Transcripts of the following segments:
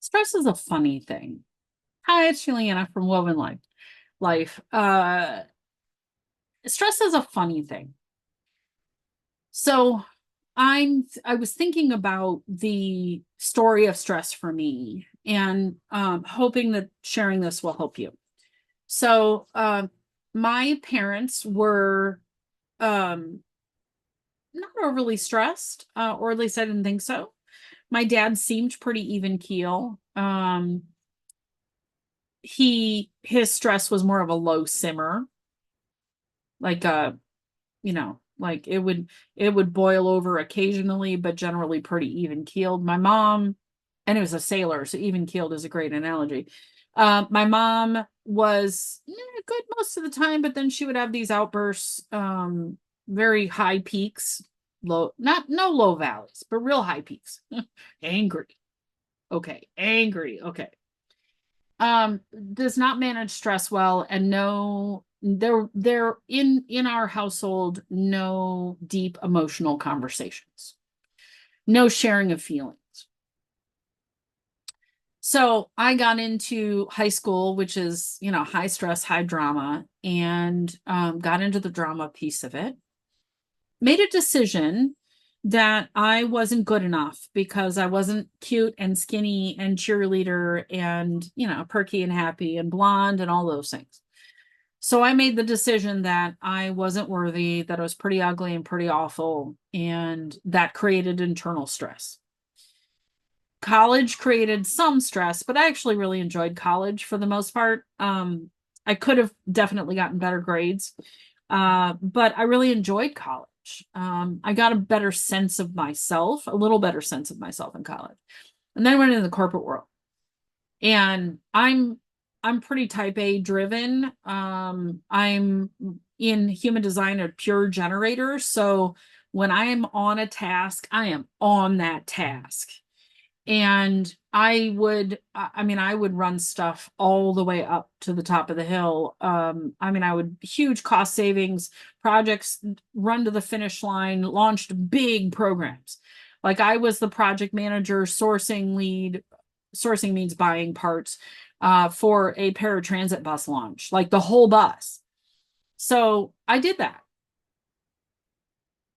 Stress is a funny thing. Hi, it's Juliana from Woven Life. Stress is a funny thing. So I was thinking about the story of stress for me and hoping that sharing this will help you. So my parents were um, not overly stressed, or at least I didn't think so. My dad seemed pretty even keel. His stress was more of a low simmer, like like it would boil over occasionally, but generally pretty even keeled. My mom, and it was a sailor, so even keeled is a great analogy. My mom was good most of the time, but then she would have these outbursts, very high peaks, low, not no low valleys, but real high peaks. Angry. Okay, angry. Okay. Does not manage stress well, and no, there in our household, no deep emotional conversations, no sharing of feelings. So I got into high school, which is, high stress, high drama, and got into the drama piece of it. Made a decision that I wasn't good enough because I wasn't cute and skinny and cheerleader and, perky and happy and blonde and all those things. So I made the decision that I wasn't worthy, that I was pretty ugly and pretty awful, and that created internal stress. College created some stress, but I actually really enjoyed college for the most part. I could have definitely gotten better grades, but I really enjoyed college. I got a better sense of myself, a little better sense of myself in college. And then I went into the corporate world. And I'm pretty type A driven. I'm in human design a pure generator. So when I am on a task, I am on that task. And I would run stuff all the way up to the top of the hill. I would huge cost savings projects, run to the finish line, launched big programs. Like I was the project manager, sourcing lead. Sourcing means buying parts for a paratransit bus launch, like the whole bus. So I did that.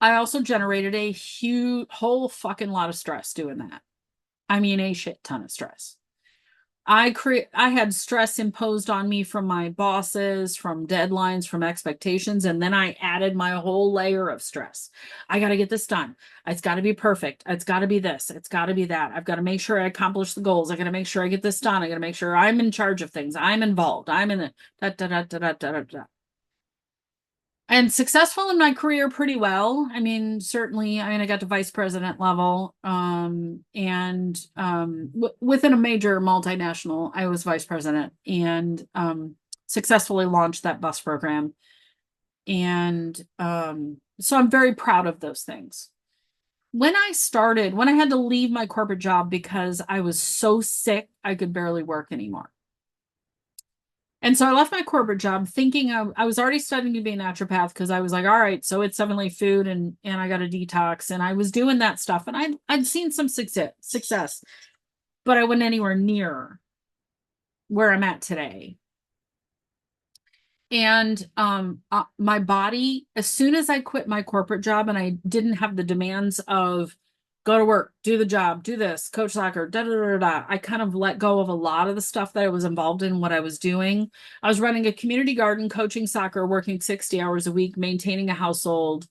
I also generated a huge whole fucking lot of stress doing that. I mean, a shit ton of stress. I had stress imposed on me from my bosses, from deadlines, from expectations, and then I added my whole layer of stress. I got to get this done. It's got to be perfect. It's got to be this. It's got to be that. I've got to make sure I accomplish the goals. I got to make sure I get this done. I got to make sure I'm in charge of things. I'm involved. I'm in the da da da da da da da and successful in my career pretty well. I mean, certainly, I got to vice president level, and within a major multinational, I was vice president and successfully launched that bus program. And so I'm very proud of those things. When I had to leave my corporate job because I was so sick, I could barely work anymore. And so I left my corporate job thinking I was already studying to be a naturopath because I was like, all right, so it's 7 Leaf Food and I got a detox and I was doing that stuff and I'd seen some success, but I wasn't anywhere near where I'm at today. And my body, as soon as I quit my corporate job and I didn't have the demands of go to work, do the job, do this, coach soccer, da da da da, I kind of let go of a lot of the stuff that I was involved in, what I was doing. I was running a community garden, coaching soccer, working 60 hours a week, maintaining a household,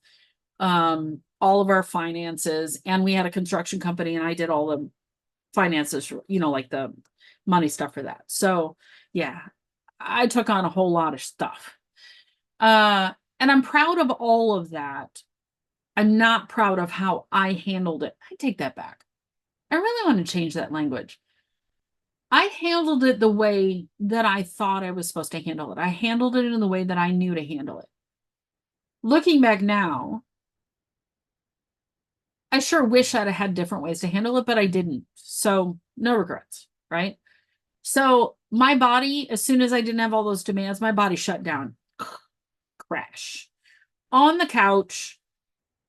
all of our finances, and we had a construction company and I did all the finances, like the money stuff for that. So yeah, I took on a whole lot of stuff. Uh, and I'm proud of all of that. I'm not proud of how I handled it. I take that back. I really want to change that language. I handled it the way that I thought I was supposed to handle it. I handled it in the way that I knew to handle it. Looking back now, I sure wish I'd have had different ways to handle it, but I didn't. So no regrets, right? So my body, as soon as I didn't have all those demands, my body shut down. Crash. On the couch,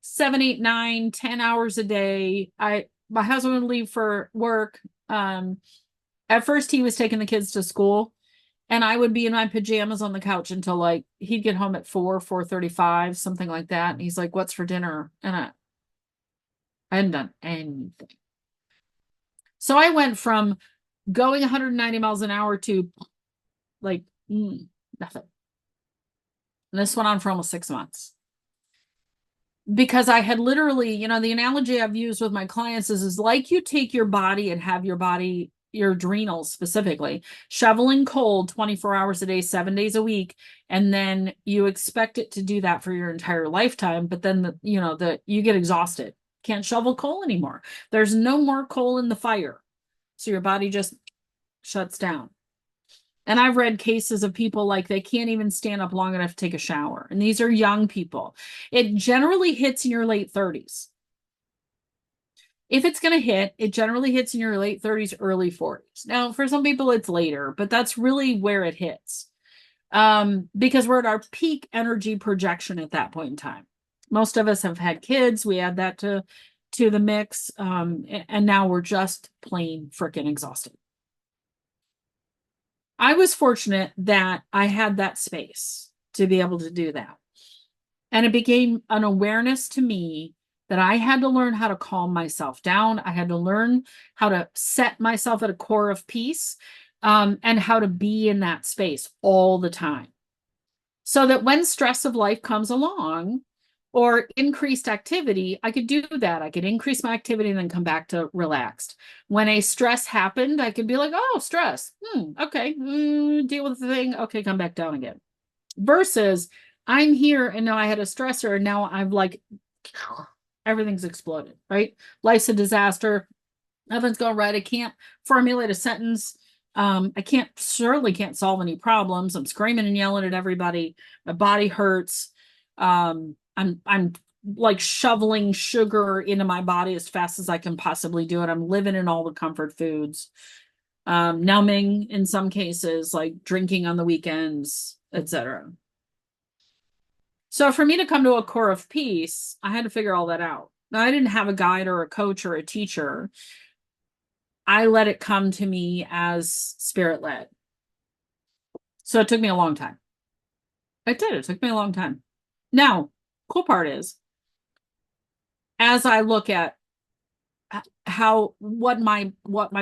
7, 8, 9, 10 hours a day. My husband would leave for work. At first, he was taking the kids to school, and I would be in my pajamas on the couch until like he'd get home at 4:35, something like that. And he's like, "What's for dinner?" And I hadn't done anything. So I went from going 190 miles an hour to like nothing. And this went on for almost 6 months. Because I had literally, the analogy I've used with my clients is like you take your body and have your body, your adrenals specifically, shoveling coal 24 hours a day, 7 days a week, and then you expect it to do that for your entire lifetime, but then you get exhausted. Can't shovel coal anymore. There's no more coal in the fire. So your body just shuts down. And I've read cases of people like they can't even stand up long enough to take a shower. And these are young people. It generally hits in your late 30s. If it's going to hit, it generally hits in your late 30s, early 40s. Now, for some people, it's later, but that's really where it hits. Because we're at our peak energy projection at that point in time. Most of us have had kids. We add that to the mix. And now we're just plain freaking exhausted. I was fortunate that I had that space to be able to do that. And it became an awareness to me that I had to learn how to calm myself down. I had to learn how to set myself at a core of peace, and how to be in that space all the time. So that when stress of life comes along or increased activity, I could do that. I could increase my activity and then come back to relaxed. When a stress happened, I could be like, oh, stress. Okay. Deal with the thing. Okay, come back down again. Versus I'm here and now I had a stressor and now I'm like, everything's exploded, right? Life's a disaster. Nothing's going right. I can't formulate a sentence. I certainly can't solve any problems. I'm screaming and yelling at everybody. My body hurts. I'm like shoveling sugar into my body as fast as I can possibly do it. I'm living in all the comfort foods, numbing in some cases, like drinking on the weekends, etc. So for me to come to a core of peace, I had to figure all that out. Now, I didn't have a guide or a coach or a teacher. I let it come to me as spirit led. So it took me a long time. It did. It took me a long time. Now, cool part is, as I look at what my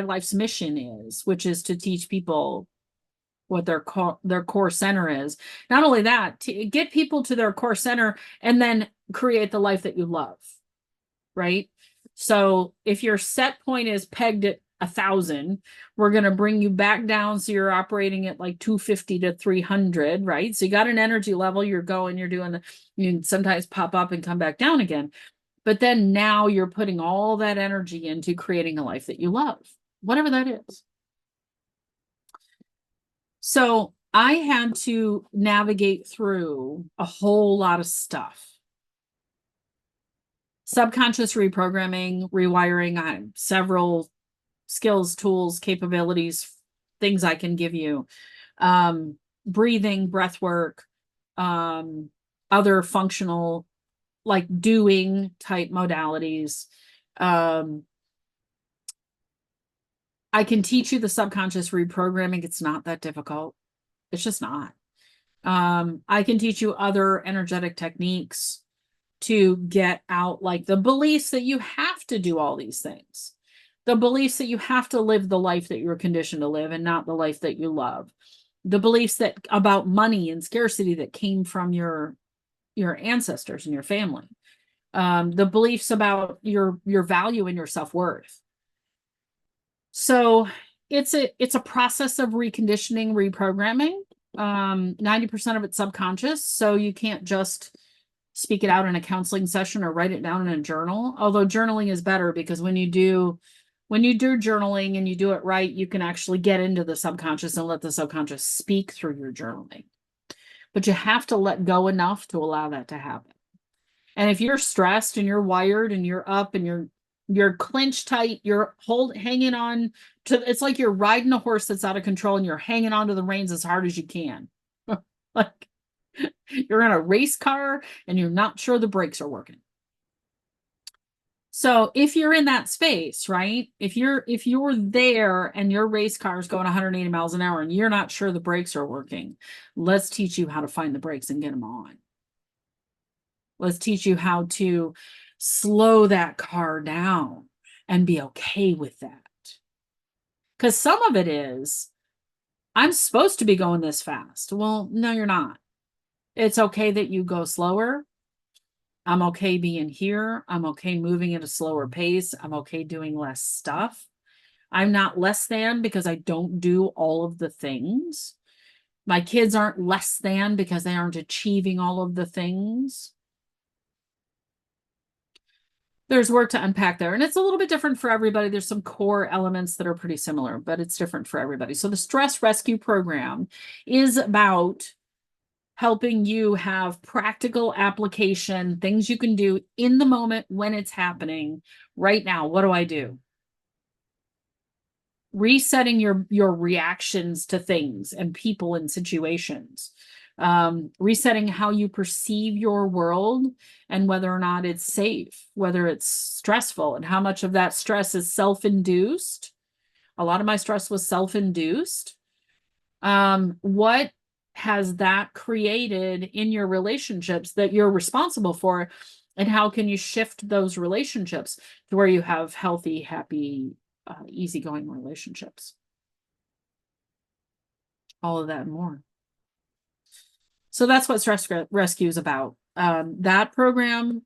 life's mission is, which is to teach people what their core center is. Not only that, to get people to their core center and then create the life that you love, right? So if your set point is pegged at 1,000, we're going to bring you back down so you're operating at like 250 to 300, right? So you got an energy level, you're doing you can sometimes pop up and come back down again. But then now you're putting all that energy into creating a life that you love, whatever that is. So I had to navigate through a whole lot of stuff. Subconscious reprogramming, rewiring, several skills, tools, capabilities, things I can give you. Breathing, breath work, other functional, like doing type modalities. I can teach you the subconscious reprogramming. It's not that difficult. It's just not. I can teach you other energetic techniques to get out, like the beliefs that you have to do all these things, the beliefs that you have to live the life that you're conditioned to live and not the life that you love, the beliefs that about money and scarcity that came from your ancestors and your family, the beliefs about your value and your self-worth. So it's a process of reconditioning, reprogramming. 90% of it's subconscious, so you can't just speak it out in a counseling session or write it down in a journal. Although journaling is better, because when you do journaling and you do it right, you can actually get into the subconscious and let the subconscious speak through your journaling. But you have to let go enough to allow that to happen. And if you're stressed and you're wired and you're up and you're clenched tight, you're hanging on to, it's like you're riding a horse that's out of control and you're hanging on to the reins as hard as you can. Like you're in a race car and you're not sure the brakes are working. So if you're in that space, right? If you're there and your race car is going 180 miles an hour and you're not sure the brakes are working, let's teach you how to find the brakes and get them on. Let's teach you how to slow that car down and be okay with that. Because some of it is, I'm supposed to be going this fast. Well, no, you're not. It's okay that you go slower. I'm okay being here. I'm okay moving at a slower pace. I'm okay doing less stuff. I'm not less than because I don't do all of the things. My kids aren't less than because they aren't achieving all of the things. There's work to unpack there, and it's a little bit different for everybody. There's some core elements that are pretty similar, but it's different for everybody. So the stress rescue program is about helping you have practical application, things you can do in the moment when it's happening. Right now, what do I do? Resetting your reactions to things and people and situations. Resetting how you perceive your world and whether or not it's safe, whether it's stressful, and how much of that stress is self-induced. A lot of my stress was self-induced. What has that created in your relationships that you're responsible for? And how can you shift those relationships to where you have healthy, happy, easygoing relationships? All of that and more. So that's what Stress Rescue is about. That program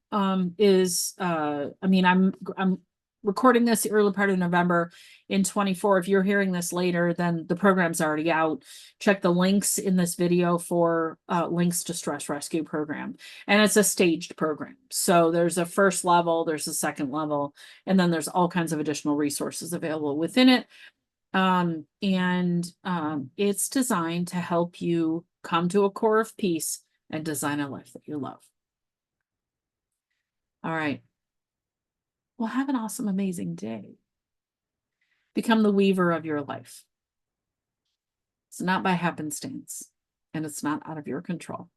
is, I mean, I'm recording this the early part of November in 24. If you're hearing this later, then the program's already out. Check the links in this video for links to Stress Rescue program. And it's a staged program. So there's a first level, there's a second level, and then there's all kinds of additional resources available within it. It's designed to help you come to a core of peace and design a life that you love. All right. Well, have an awesome, amazing day. Become the weaver of your life. It's not by happenstance, and it's not out of your control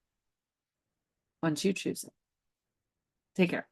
once you choose it. Take care.